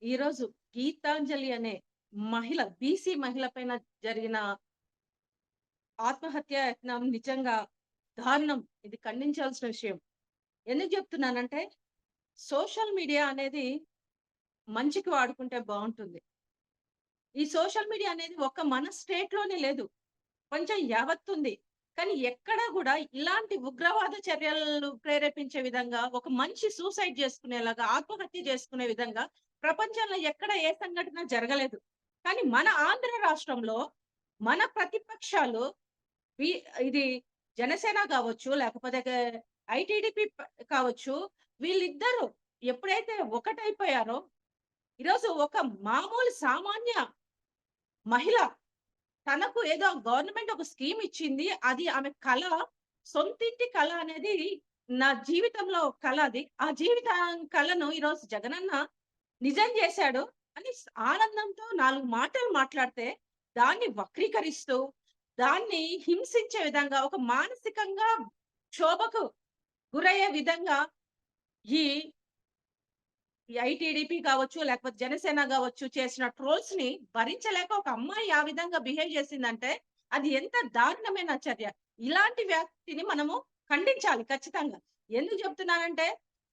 ఈరోజు గీతాంజలి అనే బీసీ మహిళ పైన జరిగిన ఆత్మహత్య యత్నం నిజంగా దారుణం. ఇది ఖండించాల్సిన విషయం. ఎందుకు చెప్తున్నానంటే, సోషల్ మీడియా అనేది మంచికి వాడుకుంటే బావుంటుంది. ఈ సోషల్ మీడియా అనేది మన స్టేట్‌లోనే లేదు. కొంచెం యావత్తుంది. కానీ ఎక్కడా గూడా ఇలాంటి ఉగ్రవాద చర్యలు ప్రేరేపించే విధంగా, ఒక మనిషి సూసైడ్ చేసుకునేలాగా, ఆత్మహత్య చేసుకునే విధంగా ప్రపంచంలో ఎక్కడ ఏ సంఘటన జరగలేదు. కానీ మన ఆంధ్ర రాష్ట్రంలో మన ప్రతిపక్షాలు వి ఇది జనసేన కావచ్చు, లేకపోతే ఐటీడీపీ కావచ్చు, వీళ్ళిద్దరూ ఎప్పుడైతే ఒకటైపోయారో, ఈరోజు ఒక మామూలు సామాన్య మహిళ తనకు ఏదో గవర్నమెంట్ ఒక స్కీమ్ ఇచ్చింది. అది ఆమె కల. సొంతింటి కల అనేది నా జీవితంలో కల అది. ఆ కలను ఈరోజు జగనన్న నిజం చేశాడు అని ఆనందంతో 4 మాటలు మాట్లాడితే, దాన్ని వక్రీకరిస్తూ, దాన్ని హింసించే విధంగా, ఒక మానసికంగా క్షోభకు గురయ్యే విధంగా ఈ ఈ ఐటీడీపీ కావచ్చు, లేకపోతే జనసేన గావచ్చు చేసిన ట్రోల్స్‌ని భరించలేక ఒక అమ్మాయి ఆ విధంగా బిహేవ్ చేసిందంటే, అది ఎంత దారుణమైన చర్య. ఇలాంటి వ్యక్తిని మనము ఖండించాలి ఖచ్చితంగా. ఎందుకు చెప్తున్నానంటే,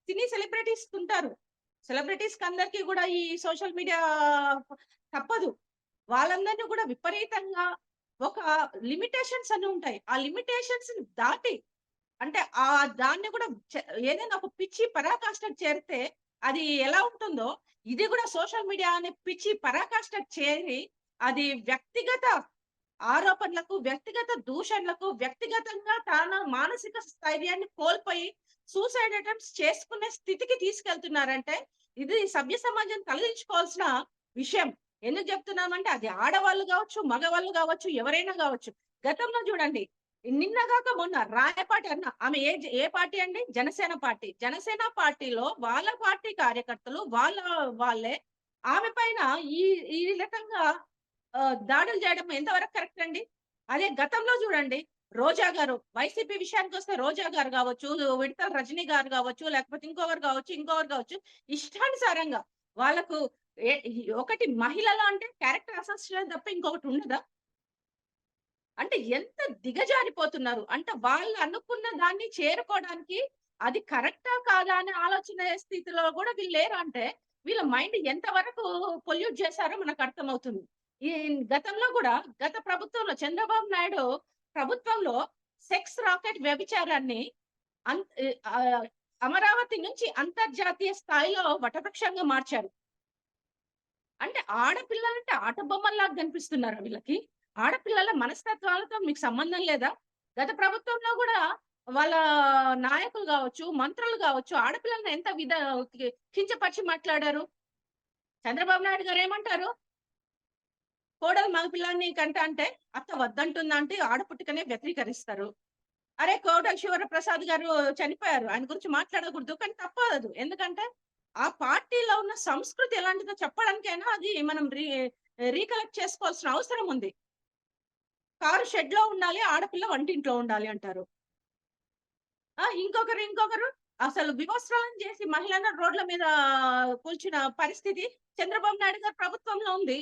సినీ సెలబ్రిటీస్‌కుంటారు. సెలబ్రిటీస్‌కి అందరికీ గూడా ఈ సోషల్ మీడియా తప్పదు. వాళ్ళందరిని కూడా విపరీతంగా ఒక లిమిటేషన్స్ అని ఉంటాయి. ఆ లిమిటేషన్స్‌ని దాటి అంటే దాన్ని కూడా ఏదైనా ఒక పిచ్చి పరాకాష్ఠకు చేరితే అది ఎలా ఉంటుందో, ఇది కూడా సోషల్ మీడియా అనే పిచ్చి పరాకాష్ఠకు చేరి, అది వ్యక్తిగత ఆరోపణలకు, వ్యక్తిగత దూషణలకు, వ్యక్తిగతంగా తన మానసిక స్థైర్యాన్ని కోల్పోయి సూసైడ్ అటెంప్ట్స్ చేసుకునే స్థితికి తీసుకెళ్తున్నారంటే, ఇది సభ్య సమాజం తలదించుకోవాల్సిన విషయం. ఎందుకు చెప్తున్నామంటే, అది ఆడవాళ్ళు గావచ్చు, మగవాళ్ళు గావచ్చు, ఎవరైనా గావచ్చు. గతంలో చూడండి, నిన్నగాక మొన్న రాయపాటి అన్న ఆమె ఏ పార్టీ అండి? జనసేన పార్టీ. జనసేన పార్టీలో వాళ్ళ పార్టీ కార్యకర్తలు వాళ్ళే ఆమె పైన ఈ ఈ రకంగా దాడులు చేయడం ఎంతవరకు కరెక్ట్ అండి? అదే గతంలో చూడండి, రోజా గారు వైసీపీ విషయానికొస్తే రోజా గారు గావచ్చు, విడతల రజనీ గారు గావచ్చు, లేకపోతే ఇంకొకరు గావచ్చు, ఇష్టానుసారంగా వాళ్ళకు ఎ ఒకటి మహిళలు అంటే క్యారెక్టర్ అసోసియేషన్ తప్ప ఇంకొకటి ఉండదా? అంటే ఎంత దిగజారిపోతున్నారు. అంటే వాళ్ళు అనుకున్న దాన్ని చేరుకోవడానికి అది కరెక్టా? కాదా? అనే ఆలోచన స్థితిలో గూడా వీళ్ళు లేరు అంటే, వీళ్ళ మైండ్ ఎంత వరకు పొల్యూట్ చేశారో మనకర్థమవుతుంది. ఈ గతంలో గూడా గత ప్రభుత్వంలో చంద్రబాబు నాయుడు ప్రభుత్వంలో సెక్స్ రాకెట్ వ్యభిచారాన్ని అన్ అమరావతి నుంచి అంతర్జాతీయ స్థాయిలో వటవృక్షంగా మార్చారు. అంటే ఆడపిల్లలంటే ఆట బొమ్మల్లాగా కనిపిస్తున్నారా వీళ్ళకి? ఆడపిల్లల మనస్తత్వాలతో మీకు సంబంధం లేదా? గత ప్రభుత్వంలో గూడా వాళ్ళ నాయకులు గావచ్చు, మంత్రులు గావచ్చు, ఆడపిల్లల్ని ఎంత కించపరిచి మాట్లాడారు. చంద్రబాబు నాయుడు గారేమంటారు? కోడలు మగపిల్లాడిని అంటే, అత్త వద్దంటుందంటే ఆడపుట్టుకనే వ్యతిరేకరిస్తారు. అరే! కోటల శివప్రసాద్ గారు చనిపోయారు. ఆయన గురించి మాట్లాడకూడదు. కానీ తప్పదు. ఎందుకంటే, ఆ పార్టీలో ఉన్న సంస్కృతి ఎలాంటిదో చెప్పడానికైనా అది మనం రీకలెక్ట్ చేసుకోవాల్సిన అవసరం ఉంది. కారు షెడ్‌లో ఉండాలి. ఆడపిల్ల వంటింట్లో ఉండాలి అంటారు. ఇంకొకరు అసలు వివస్త్రాలను చేసి మహిళలను రోడ్ల మీద కూల్చిన పరిస్థితి చంద్రబాబు నాయుడు గారి ప్రభుత్వంలో ఉంది.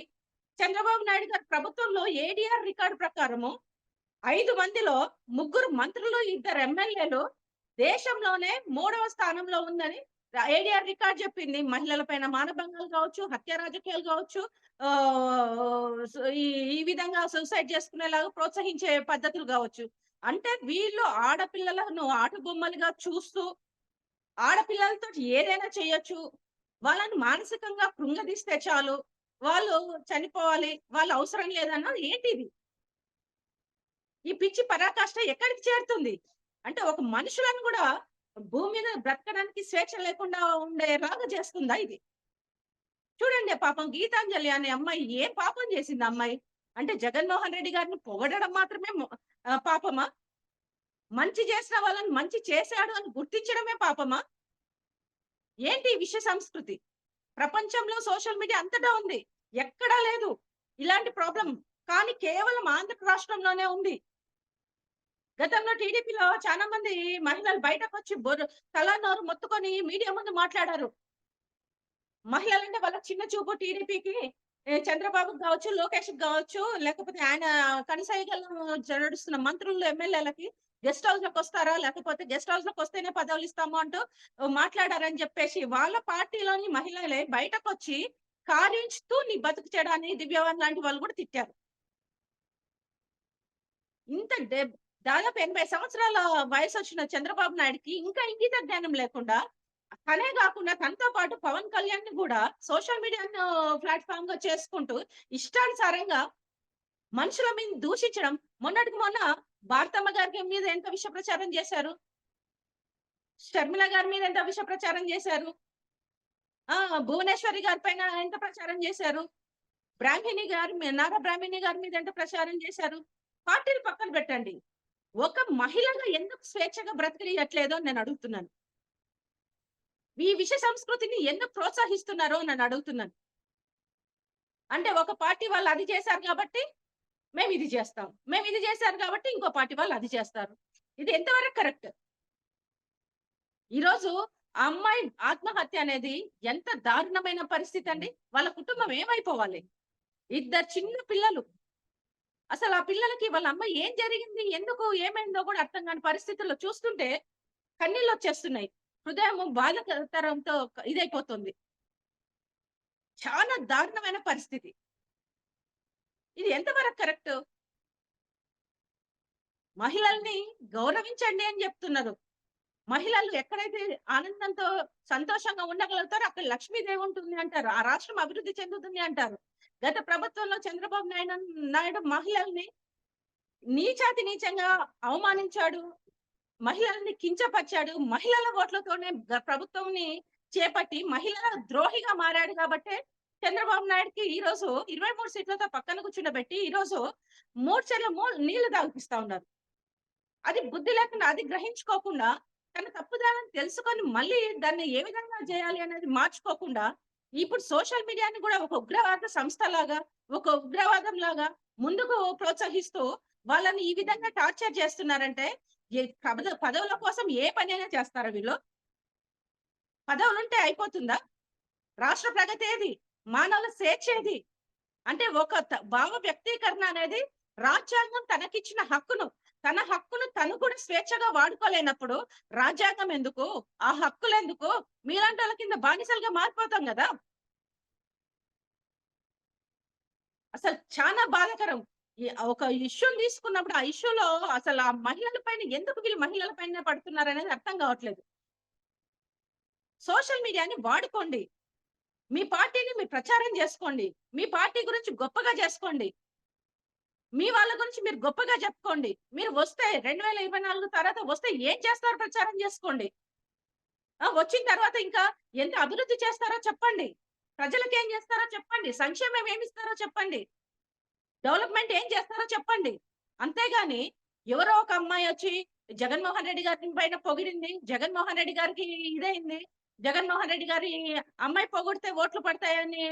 చంద్రబాబు నాయుడు గారి ప్రభుత్వంలో ఏడీఆర్ రికార్డ్ ప్రకారము 5 మందిలో ముగ్గురు మంత్రులు, ఇద్దరు ఎమ్మెల్యేలు దేశంలోనే మూడవ స్థానంలో ఉందని ఏడీఆర్ రికార్డ్ చెప్పింది. మహిళల పైన మానభంగాలు కావచ్చు, హత్య రాజకీయాలు కావచ్చు, ఈ ఈ విధంగా సూసైడ్ చేసుకునేలాగా ప్రోత్సహించే పద్ధతులు కావచ్చు. అంటే వీళ్ళు ఆడపిల్లలను ఆటబొమ్మలుగా చూస్తూ, ఆడపిల్లలతోటి ఏదైనా చేయొచ్చు. వాళ్ళని మానసికంగా కృంగదీస్తే చాలు. వాళ్ళు చనిపోవాలి. వాళ్ళ అవసరం లేదన్నది ఏంటిది? ఈ పిచ్చి పరాకాష్ట ఎక్కడికి చేరుతుంది? అంటే ఒక మనుషులను గూడా భూమి మీద బ్రతకడానికి స్వేచ్ఛ లేకుండా ఉండేలాగా చేస్తుందా ఇది? చూడండి పాపం గీతాంజలి అనే అమ్మాయి ఏం పాపం చేసింది ఆ అమ్మాయి? అంటే జగన్మోహన్ రెడ్డి గారిని పొగడడం మాత్రమే పాపమా? మంచి చేసిన వాళ్ళని మంచి చేశాడు అని గుర్తించడమే పాపమా? ఏంటి ఈ విష సంస్కృతి? ప్రపంచంలో సోషల్ మీడియా అంతటా ఉంది. ఎక్కడా లేదు ఇలాంటి ప్రాబ్లమ్. కానీ కేవలం ఆంధ్ర రాష్ట్రంలోనే ఉంది. గతంలో టీడీపీలో చాలా మంది మహిళలు బయటకొచ్చి తల నోరు మొత్తుకొని మీడియా ముందు మాట్లాడారు. మహిళలంటే వాళ్ళకి చిన్న చూపు టీడీపీకి చంద్రబాబుకి గావచ్చు, లోకేష్‌కి గావచ్చు, లేకపోతే ఆయన కనుసైగలు నడుస్తున్న మంత్రులు, ఎమ్మెల్యేలకి గెస్ట్ హౌస్‌లోకొస్తారా? లేకపోతే గెస్ట్ హౌస్‌లోకొస్తేనే పదవులిస్తాము అంటూ మాట్లాడారని జెప్పేసి వాళ్ళ పార్టీలోని మహిళలే బయటకొచ్చి కారించుతూ నీ బతుకు చెడ అని దివ్యవాణి లాంటి వాళ్ళు గూడా తిట్టారు. ఇంత దాదాపు 80 సంవత్సరాల వయసొచ్చిన చంద్రబాబు నాయుడుకి ఇంకా ఇంగిత జ్ఞానం లేకుండా, తనే గాకుండా తనతో పాటు పవన్ కళ్యాణ్‌ని గూడా సోషల్ మీడియాను ప్లాట్‌ఫార్మ్‌గా చేసుకుంటూ ఇష్టానుసారంగా మనుషుల మీద దూషించడం. మొన్నటికి మొన్న భారతమ్మ గారి మీద ఎంత విష ప్రచారం జేశారు. షర్మిల గారి మీద ఎంత విష ప్రచారం జేశారు. ఆ! భువనేశ్వరి గారి పైన ఎంత ప్రచారం జేశారు. నారా బ్రాహ్మిణి గారి మీద ఎంత ప్రచారం జేశారు. పార్టీలు పక్కన పెట్టండి. ఒక మహిళగా ఎందుకు స్వేచ్ఛగా బ్రతకనియట్లేదో అని నేను అడుగుతున్నాను. ఈ విష సంస్కృతిని ఎందుకు ప్రోత్సహిస్తున్నారో అని అడుగుతున్నాను. అంటే ఒక పార్టీ వాళ్ళు అది చేశారు కాబట్టి మేమిది చేస్తాం. మేమిది చేశారు కాబట్టి ఇంకో పార్టీ వాళ్ళు అది చేస్తారు. ఇది ఎంతవరకు కరెక్ట్? ఈరోజు ఆ అమ్మాయి ఆత్మహత్య అనేది ఎంత దారుణమైన పరిస్థితండి. వాళ్ళ కుటుంబం ఏమైపోవాలి? ఇద్దరు చిన్న పిల్లలు. అసలు ఆ పిల్లలకి వాళ్ళ అమ్మ ఏం జరిగింది? ఎందుకు? ఏమైందో కూడా అర్థం కాని పరిస్థితుల్లో చూస్తుంటే కన్నీళ్లొచ్చేస్తున్నాయి. హృదయము బాధాకరంతో ఇదైపోతుంది. చాలా దారుణమైన పరిస్థితి. ఇది ఎంతవరకు కరెక్టు? మహిళల్ని గౌరవించండి అని జెప్తున్నారు. మహిళలు ఎక్కడైతే ఆనందంతో, సంతోషంగా ఉండగలుగుతారో అక్కడ లక్ష్మీదేవి ఉంటుంది అంటారు. ఆ రాష్ట్రం అభివృద్ధి చెందుతుంది అంటారు. గత ప్రభుత్వంలో చంద్రబాబు నాయుడు మహిళల్ని నీచాతి నీచంగా అవమానించాడు. మహిళల్ని కించపరిచాడు. మహిళల ఓట్లతోనే ప్రభుత్వంని చేపట్టి మహిళల ద్రోహిగా మారాడు కాబట్టే చంద్రబాబు నాయుడుకి ఈరోజు 23 సీట్లతో పక్కన కూర్చుండబెట్టి ఈరోజు మూర్ఛలో నీళ్లు తాగిపిస్తా ఉన్నారు. అది బుద్ధి లేకుండా, అది గ్రహించుకోకుండా, తన తప్పుదారని తెలుసుకొని మళ్ళీ దాన్ని ఏ విధంగా చేయాలి అనేది మార్చుకోకుండా, ఇప్పుడు సోషల్ మీడియాని కూడా ఒక ఉగ్రవాద సంస్థలాగా, ఒక ఉగ్రవాదంలాగా ముందుకు ప్రోత్సహిస్తూ వాళ్ళని ఈ విధంగా టార్చర్ చేస్తున్నారంటే, పదవుల కోసం ఏ పనైనా చేస్తారా వీళ్ళు? పదవులుంటే అయిపోతుందా? రాష్ట్ర ప్రగతి ఏది? మానవుల స్వేచ్ఛ ఏది? అంటే ఒక భావ వ్యక్తీకరణ అనేది రాజ్యాంగం తనకిచ్చిన హక్కును, తన హక్కును తను కూడా స్వేచ్ఛగా వాడుకోలేనప్పుడు రాజ్యాంగం ఎందుకు? ఆ హక్కులెందుకు? మీలాంటోళ్ళ కింద బానిసలుగా మారిపోతాం గదా! అసలు చానా బాధాకరం. ఒక ఇష్యూని తీసుకున్నప్పుడు ఆ ఇష్యూలో అసలు ఆ మహిళల పైన ఎందుకు వీళ్ళు మహిళల పైనే పడుతున్నారనేది అర్థం గావట్లేదు. సోషల్ మీడియాని వాడుకోండి. మీ పార్టీని మీరు ప్రచారం జేసుకోండి. మీ పార్టీ గురించి గొప్పగా జేసుకోండి. మీ వాళ్ళ గురించి మీరు గొప్పగా చెప్పుకోండి. మీరు వస్తే 2024 తర్వాత వస్తే ఏం చేస్తారో ప్రచారం చేసుకోండి. వచ్చిన తర్వాత ఇంకా ఎంత అభివృద్ధి చేస్తారో చెప్పండి. ప్రజలకేం చేస్తారో చెప్పండి. సంక్షేమం ఏమిస్తారో చెప్పండి. డెవలప్‌మెంట్ ఏం చేస్తారో చెప్పండి. అంతేగాని ఎవరో ఒక అమ్మాయొచ్చి జగన్మోహన్ రెడ్డి గారి పైన పొగిడింది. జగన్మోహన్ రెడ్డి గారికి ఇదైంది. జగన్మోహన్ రెడ్డి గారి అమ్మాయి పొగిడితే ఓట్లు పడతాయని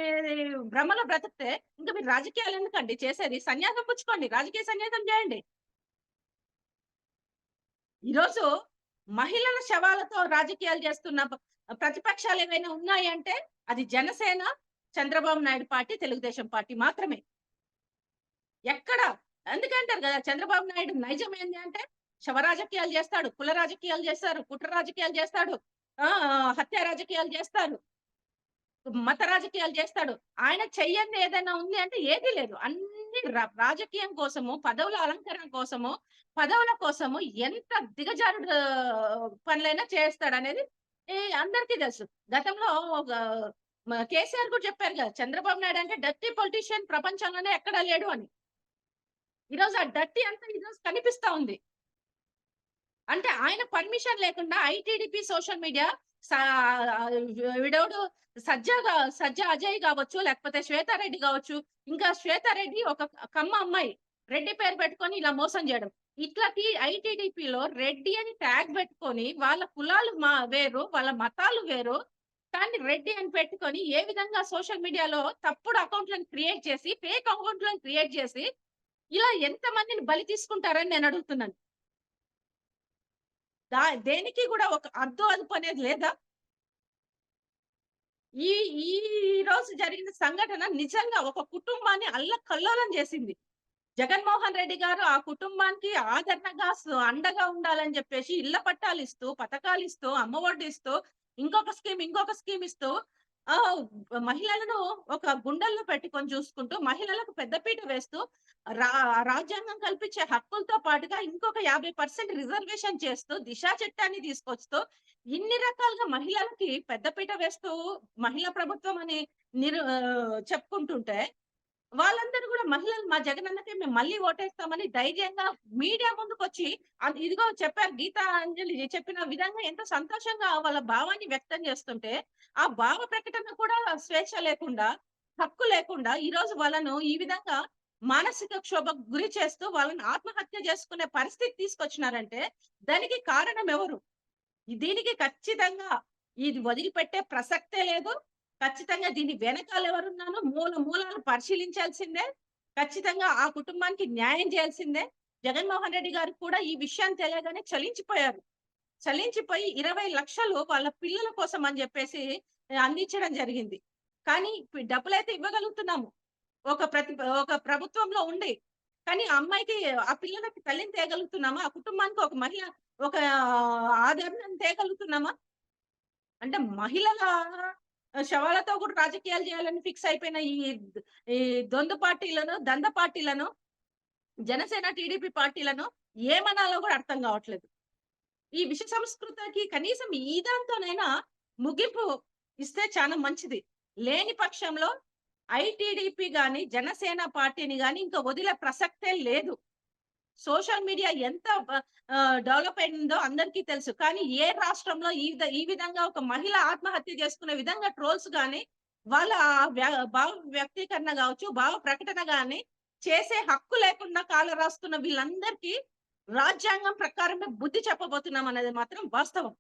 భ్రమలో బ్రతికితే ఇంక మీరు రాజకీయాలు ఎందుకండి చేసేది? సన్యాసం పుచ్చుకోండి. రాజకీయ సన్యాసం చేయండి. ఈరోజు మహిళల శవాలతో రాజకీయాలు చేస్తున్న ప్రతిపక్షాలు ఏవైనా ఉన్నాయంటే అది జనసేన, చంద్రబాబు నాయుడు పార్టీ, తెలుగుదేశం పార్టీ మాత్రమే. ఎక్కడ అందుకంటారు గదా! చంద్రబాబు నాయుడు నైజం ఏంది అంటే శవ రాజకీయాలు చేస్తాడు, కుల రాజకీయాలు చేస్తారు, కుట్ర రాజకీయాలు చేస్తాడు, హత్య రాజకీయాలు చేస్తారు, మత రాజకీయాలు చేస్తాడు. ఆయన చెయ్యంది ఏదైనా ఉంది అంటే ఏదీ లేదు. అన్ని రాజకీయం కోసము, పదవుల అలంకరణ కోసము, పదవుల కోసము ఎంత దిగజారుడు పనులైనా చేస్తాడనేది అందరికీ తెలుసు. గతంలో ఒక కేసీఆర్ కూడా చెప్పారు గదా! చంద్రబాబు నాయుడు అంటే డర్టీ పొలిటీషియన్ ప్రపంచంలోనే ఎక్కడా లేడు అని. ఈరోజు ఆ డర్టీ అంతా ఈరోజు కనిపిస్తా ఉంది. అంటే ఆయన పర్మిషన్ లేకుండా ఐటీడీపీ సోషల్ మీడియా సా వీడెవడు సజ్జ అజయ్ గావచ్చు, లేకపోతే శ్వేతారెడ్డి గావచ్చు. ఇంకా శ్వేతారెడ్డి ఒక కమ్మ అమ్మాయి. రెడ్డి పేరు పెట్టుకొని ఇలా మోసం జేయడం. ఇట్లకి ఐటీడీపీలో రెడ్డి అని ట్యాగ్ పెట్టుకొని వాళ్ళ కులాలు వేరు, వాళ్ళ మతాలు వేరు. కానీ రెడ్డి అని పెట్టుకొని ఏ విధంగా సోషల్ మీడియాలో తప్పుడు అకౌంట్‌లను క్రియేట్ చేసి, ఫేక్ అకౌంట్‌లను క్రియేట్ చేసి, ఇలా ఎంతమందిని బలి తీసుకుంటారని నేను అడుగుతున్నాను. దేనికి గూడా ఒక అద్దు అదుపు అనేది లేదా? ఈ ఈ రోజు జరిగిన సంఘటన నిజంగా ఒక కుటుంబాన్ని అల్లకల్లోలం చేసింది. జగన్మోహన్ రెడ్డి గారు ఆ కుటుంబానికి ఆదరణగా అండగా ఉండాలని చెప్పేసి ఇళ్ల పట్టాలిస్తూ, పథకాలిస్తూ, అమ్మఒడిస్తూ, ఇంకొక స్కీమ్ ఇస్తూ ఆహ్, మహిళలను ఒక గుండెల్లో పెట్టుకొని చూసుకుంటూ, మహిళలకు పెద్దపీట వేస్తూ, రా రాజ్యాంగం కల్పించే హక్కులతో పాటుగా ఇంకొక 50% రిజర్వేషన్ చేస్తూ, దిశా చట్టాన్ని తీసుకొస్తూ, ఇన్ని రకాలుగా మహిళలకి పెద్దపీట వేస్తూ, మహిళా ప్రభుత్వం అని చెప్పుకుంటుంటే వాళ్ళందరూ గూడా మహిళలు మా జగనన్నకే మేము మళ్ళీ ఓటేస్తామని ధైర్యంగా మీడియా ముందుకొచ్చి ఇదిగో చెప్పారు గీతా అంజలి చెప్పిన విధంగా ఎంతో సంతోషంగా వాళ్ళ భావాన్ని వ్యక్తం చేస్తుంటే, ఆ భావ ప్రకటన కూడా స్వేచ్ఛ లేకుండా, హక్కు లేకుండా ఈరోజు వాళ్ళను ఈ విధంగా మానసిక క్షోభకు గురి చేస్తూ వాళ్ళని ఆత్మహత్య చేసుకునే పరిస్థితి తీసుకొచ్చినారంటే, దానికి కారణం ఎవరు? దీనికి ఖచ్చితంగా ఇది వదిలిపెట్టే ప్రసక్తే లేదు. ఖచ్చితంగా దీని వెనకాల ఎవరున్నారో మూలాలు పరిశీలించాల్సిందే. ఖచ్చితంగా ఆ కుటుంబానికి న్యాయం చేయాల్సిందే. జగన్మోహన్ రెడ్డి గారు కూడా ఈ విషయం తెలియగానే చలించిపోయారు. చలించిపోయి 20,00,000 వాళ్ళ పిల్లల కోసం అని జెప్పేసి అందించడం జరిగింది. కానీ డబ్బులైతే ఇవ్వగలుగుతున్నాము. ఒక ప్రభుత్వంలో ఉండి. కానీ ఆ అమ్మాయికి ఆ పిల్లలకి తల్లిని తేగలుగుతున్నామా? ఆ కుటుంబానికి ఒక మహిళ ఒక ఆదరణను తేగలుగుతున్నామా? అంటే మహిళల శవాలతో కూడా రాజకీయాలు చేయాలని ఫిక్స్ అయిపోయిన ఈ దంద పార్టీలను, జనసేన, టీడీపీ పార్టీలను ఏమనాలో కూడా అర్థం కావట్లేదు. ఈ విష సంస్కృతికి కనీసం ఈ దాంతోనైనా ముగింపు ఇస్తే చాలా మంచిది. లేని పక్షంలో ఐటీడీపీ గాని, జనసేన పార్టీని గాని ఇంక వదిలే ప్రసక్తే లేదు. సోషల్ మీడియా ఎంత డెవలప్ అయిందో అందరికీ తెలుసు. కానీ ఏ రాష్ట్రంలో ఈ విధంగా ఒక మహిళ ఆత్మహత్య చేసుకునే విధంగా ట్రోల్స్ గాని, వాళ్ళ భావ వ్యక్తీకరణ గావచ్చు, భావ ప్రకటన గాని చేసే హక్కు లేకుండా కాలరాస్తున్న వీళ్ళందరికీ రాజ్యాంగం ప్రకారమే బుద్ధి చెప్పబోతున్నాం అనేది మాత్రం వాస్తవం.